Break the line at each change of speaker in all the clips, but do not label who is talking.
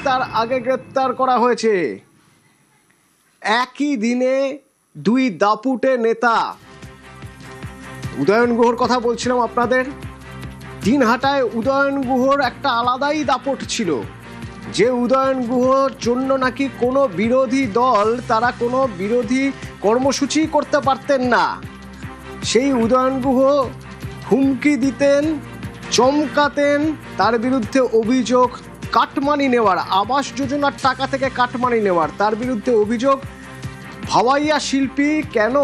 তার আগে গ্রেপ্তার করা হয়েছে। একই দিনে দুই দাপুটে নেতা, উদয়ন গুহর কথা বলছিলাম আপনাদের। দিনহাটায় উদয়ন গুহর একটা আলাদাই দাপট ছিল, যে উদয়ন গুহর জন্য নাকি কোনো বিরোধী দল তারা কোনো বিরোধী কর্মসূচি করতে পারতেন না। সেই উদয়ন গুহ হুমকি দিতেন, চমকাতেন, তার বিরুদ্ধে অভিযোগ কাটমানি নেওয়ার, আবাস যোজনার টাকা থেকে কাটমানি নেওয়ার, তার বিরুদ্ধে অভিযোগ ভাওয়াইয়া শিল্পী কেন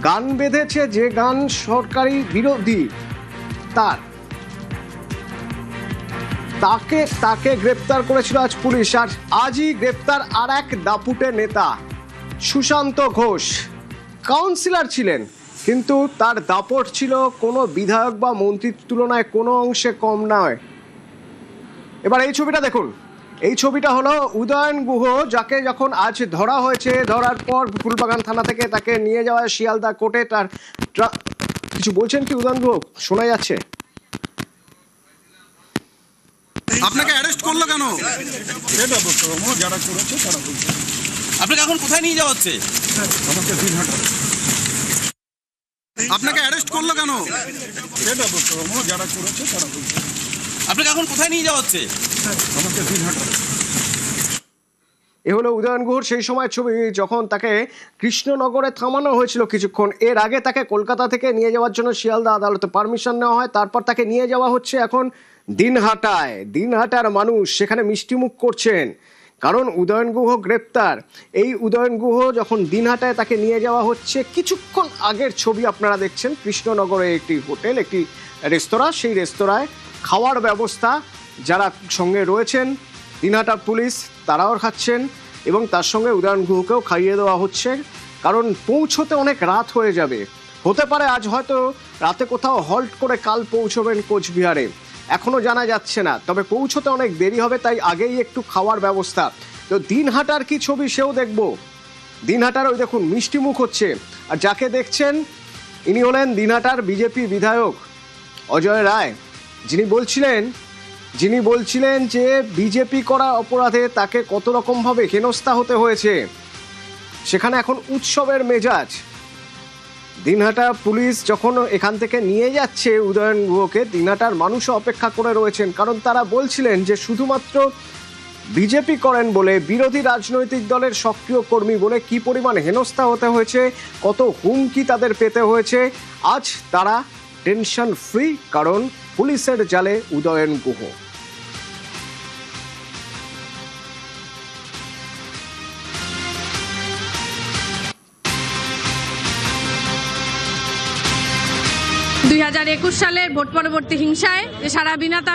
গান বেঁধেছে, যে গান সরকারি বিরোধী, তাকে গ্রেপ্তার করেছিল আজ পুলিশ। আর আজই গ্রেপ্তার আর এক দাপুটে নেতা, সুশান্ত ঘোষ। কাউন্সিলর ছিলেন, কিন্তু তার দাপট ছিল কোনো বিধায়ক বা মন্ত্রীর তুলনায় কোনো অংশে কম নয়। এবার এই ছবিটা দেখুন। এই ছবিটা হলো উদয়ন গুহ, যাকে যখন আজ ধরা হয়েছে, ধরার পর ফুলবাগান থানা থেকে তাকে নিয়ে যাওয়া শিয়ালদা কোর্টে। তার কিছু বলছেন কি উদয়ন গুহ? শোনা যাচ্ছে।
আপনাকে অ্যারেস্ট করলো কেন? সেটা বলতে পারবো, যারা করেছে তারা বলছে।
আপনাকে এখন কোথায় নিয়ে যাওয়া হচ্ছে?
আমাকে দিনহাটা। আপনাকে অ্যারেস্ট করলো কেন? সেটা বলতে পারবো, যারা করেছে তারা বলছে।
আপনাকে এখন কোথায় নিয়ে যাওয়া হচ্ছে?
আমাকে দিনহাটা।
এ হলো উদয়ন গুহর সেই সময় ছবি, যখন তাকে কৃষ্ণনগরে থামানো হয়েছিল কিছুক্ষণ। এর আগে তাকে কলকাতা থেকে নিয়ে যাওয়ার জন্য শিয়ালদা আদালতে পারমিশন নেওয়া হয়, তারপর তাকে নিয়ে যাওয়া হচ্ছে এখন দিনহাটায়। দিনহাটার মানুষ সেখানে মিষ্টিমুখ করছেন, কারণ উদয়ন গুহ গ্রেপ্তার। এই উদয়ন গুহ যখন দিনহাটায় তাকে নিয়ে যাওয়া হচ্ছে, কিছুক্ষণ আগের ছবি আপনারা দেখছেন। কৃষ্ণনগরে একটি হোটেল, একটি রেস্তোরাঁ, সেই রেস্তোরাঁয় খাওয়ার ব্যবস্থা, যারা সঙ্গে রয়েছেন দিনহাটার পুলিশ তারাও খাচ্ছেন, এবং তার সঙ্গে উদয়ন গুহকেও খাইয়ে দেওয়া হচ্ছে, কারণ পৌঁছতে অনেক রাত হয়ে যাবে। হতে পারে আজ হয়তো রাতে কোথাও হল্ট করে কাল পৌঁছবেন কোচবিহারে, এখনো জানা যাচ্ছে না, তবে পৌঁছতে অনেক দেরি হবে, তাই আগেই একটু খাওয়ার ব্যবস্থা। তো দিনহাটার কি ছবি সেও দেখবো। দিনহাটার ওই দেখুন মিষ্টিমুখ হচ্ছে। আর যাকে দেখছেন ইনি হলেন দিনহাটার বিজেপি বিধায়ক অজয় রায়, যিনি বলছিলেন যে বিজেপি করা অপরাধে তাকে কত রকমভাবে হেনস্থা হতে হয়েছে। সেখানে এখন উৎসবের মেজাজ। দিনহাটা পুলিশ যখন এখান থেকে নিয়ে যাচ্ছে উদয়ন গুহকে, দিনহাটার মানুষও অপেক্ষা করে রয়েছেন, কারণ তারা বলছিলেন যে শুধুমাত্র বিজেপি করেন বলে, বিরোধী রাজনৈতিক দলের সক্রিয় কর্মী বলে কি পরিমাণ হেনস্থা হতে হয়েছে, কত হুমকি তাদের পেতে হয়েছে। আজ তারা টেনশন ফ্রি, কারণ পুলিশের জালে উদয়ন গুহ।
সালের ভোট পরবর্তী হিংসায় সারা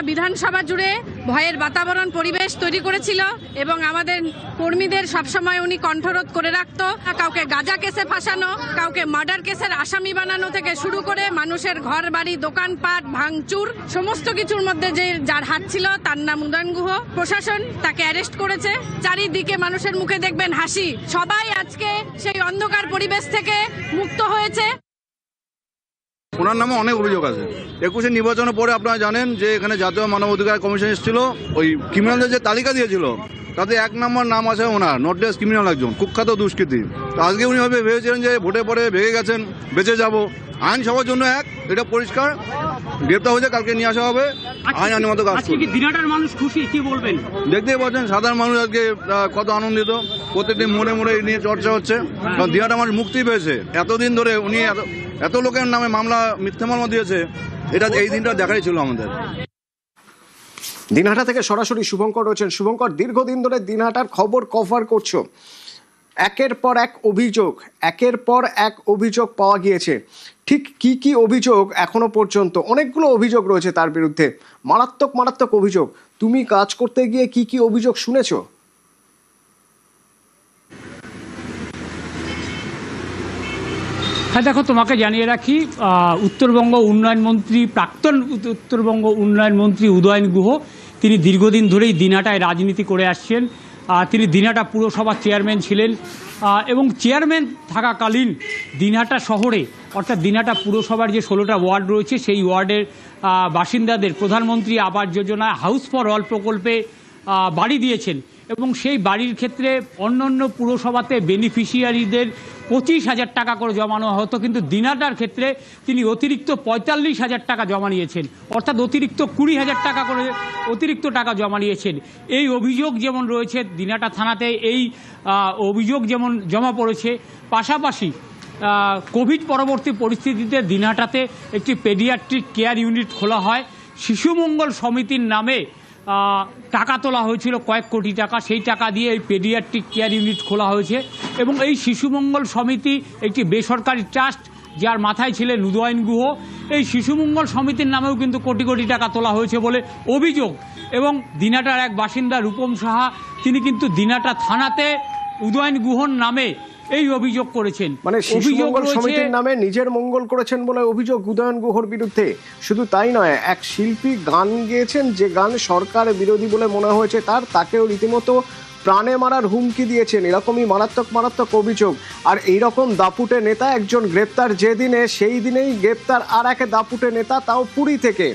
বিধানসভা জুড়ে ভয়ের বাতাবরণ পরিবেশ তৈরি করেছিল, এবং আমাদের কর্মীদের সবসময় উনি কণ্ঠরোধ করে রাখত। কাউকে গাঁজা কেসে ফাঁসানো, কাউকে মার্ডার কেসের আসামি বানানো থেকে শুরু করে মানুষের ঘর বাড়ি দোকানপাট ভাঙচুর, সমস্ত কিছুর মধ্যে যার হাত ছিল তার নাম উদয়ন গুহ। প্রশাসন তাকে অ্যারেস্ট করেছে। চারিদিকে মানুষের মুখে দেখবেন হাসি, সবাই আজকে সেই অন্ধকার পরিবেশ থেকে মুক্ত হয়েছে।
ওনার নামে অনেক অভিযোগ আছে। 21-এর নির্বাচনের পরে আপনারা জানেন যে এখানে জাতীয় মানবাধিকার কমিশন এসেছিল, ওই ক্রিমিনালদের যে তালিকা দিয়েছিল তাতে 1 নম্বর নাম আছে ওনার, নোটলেস ক্রিমিনাল, একজন কুখ্যাত দুষ্কৃতী। তো আজকে উনি ভেবেছিলেন যে ভোটে পরে ভেঙে গেছেন, বেঁচে যাব, আইন সবার জন্য এক, এটা পরিষ্কার। গ্রেপ্তার হয়েছে, কালকে নিয়ে আসা হবে, আইন আইনের মতো কাজ করবে।
দিনহাটার মানুষ খুশি, কি বলবেন?
দেখতেই পাচ্ছেন সাধারণ মানুষ আজকে কত আনন্দিত, প্রত্যেকদিন মোড়ে মোড়ে নিয়ে চর্চা হচ্ছে, কারণ দিনহাটার মানুষ মুক্তি পেয়েছে। এতদিন ধরে উনি এত লোকের নামে মামলা, মিথ্যা মামলা দিয়েছে, এটা এই দিনটা দেখাই ছিল আমাদের।
দিনহাটা থেকে সরাসরি শুভঙ্কর রয়েছেন। শুভঙ্কর, দীর্ঘদিন ধরে দিনহাটার খবর কভার করছো, একের পর এক অভিযোগ পাওয়া গিয়েছে। ঠিক কি কি অভিযোগ? এখনো পর্যন্ত অনেকগুলো অভিযোগ রয়েছে তার বিরুদ্ধে, মারাত্মক অভিযোগ। তুমি কাজ করতে গিয়ে কি কি অভিযোগ শুনেছো?
হ্যাঁ দেখো, তোমাকে জানিয়ে রাখি, উত্তরবঙ্গ উন্নয়ন মন্ত্রী, প্রাক্তন উত্তরবঙ্গ উন্নয়ন মন্ত্রী উদয়ন গুহ, তিনি দীর্ঘদিন ধরেই দিনহাটায় রাজনীতি করে আসছেন। তিনি দিনহাটা পুরসভার চেয়ারম্যান ছিলেন, এবং চেয়ারম্যান থাকাকালীন দিনহাটা শহরে, অর্থাৎ দিনহাটা পুরসভার যে 16টা ওয়ার্ড রয়েছে সেই ওয়ার্ডের বাসিন্দাদের প্রধানমন্ত্রী Awas Yojana house for all প্রকল্পে বাড়ি দিয়েছেন এবং সেই বাড়ির ক্ষেত্রে অন্যান্য পুরসভাতে বেনিফিশিয়ারিদের 25,000 টাকা করে জমানো হতো, কিন্তু দিনাটার ক্ষেত্রে তিনি অতিরিক্ত 45,000 টাকা জমা নিয়েছেন, অর্থাৎ অতিরিক্ত 20,000 টাকা করে অতিরিক্ত টাকা জমা নিয়েছেন। এই অভিযোগ যেমন রয়েছে দিনাটা থানাতে, এই অভিযোগ যেমন জমা পড়েছে, পাশাপাশি কোভিড পরবর্তী পরিস্থিতিতে দিনহাটাতে একটি পেডিয়াট্রিক কেয়ার ইউনিট খোলা হয়। শিশু মঙ্গল সমিতির নামে টাকা তোলা হয়েছিল কয়েক কোটি টাকা, সেই টাকা দিয়ে এই পেডিয়াট্রিক কেয়ার ইউনিট খোলা হয়েছে এবং এই শিশু মঙ্গল সমিতি একটি বেসরকারি ট্রাস্ট, যার মাথায় ছিলেন উদয়ন গুহ। এই শিশু মঙ্গল সমিতির নামেও কিন্তু কোটি কোটি টাকা তোলা হয়েছে বলে অভিযোগ। এবং দিনহাটার এক বাসিন্দা রূপম সাহা, তিনি কিন্তু দিনহাটা থানাতে উদয়ন গুহর নামে এই অভিযোগ করেছেন।
মানে শিশু মঙ্গল সমিতির নামে নিজের মঙ্গল করেছেন বলে অভিযোগ উদয়ন গুহর বিরুদ্ধে। শুধু তাই নয়, এক শিল্পী গান গেয়েছেন যে গান সরকার বিরোধী বলে মনে হয়েছে তাকেও রীতিমতো প্রাণে মারার হুমকি দিয়েছেন। এরকমই মারাত্মক অভিযোগ। আর এইরকম দাপুটে নেতা একজন গ্রেপ্তার যেদিনে, সেই দিনেই গ্রেপ্তার আর এক দাপুটে নেতা, তাও পুরী থেকে।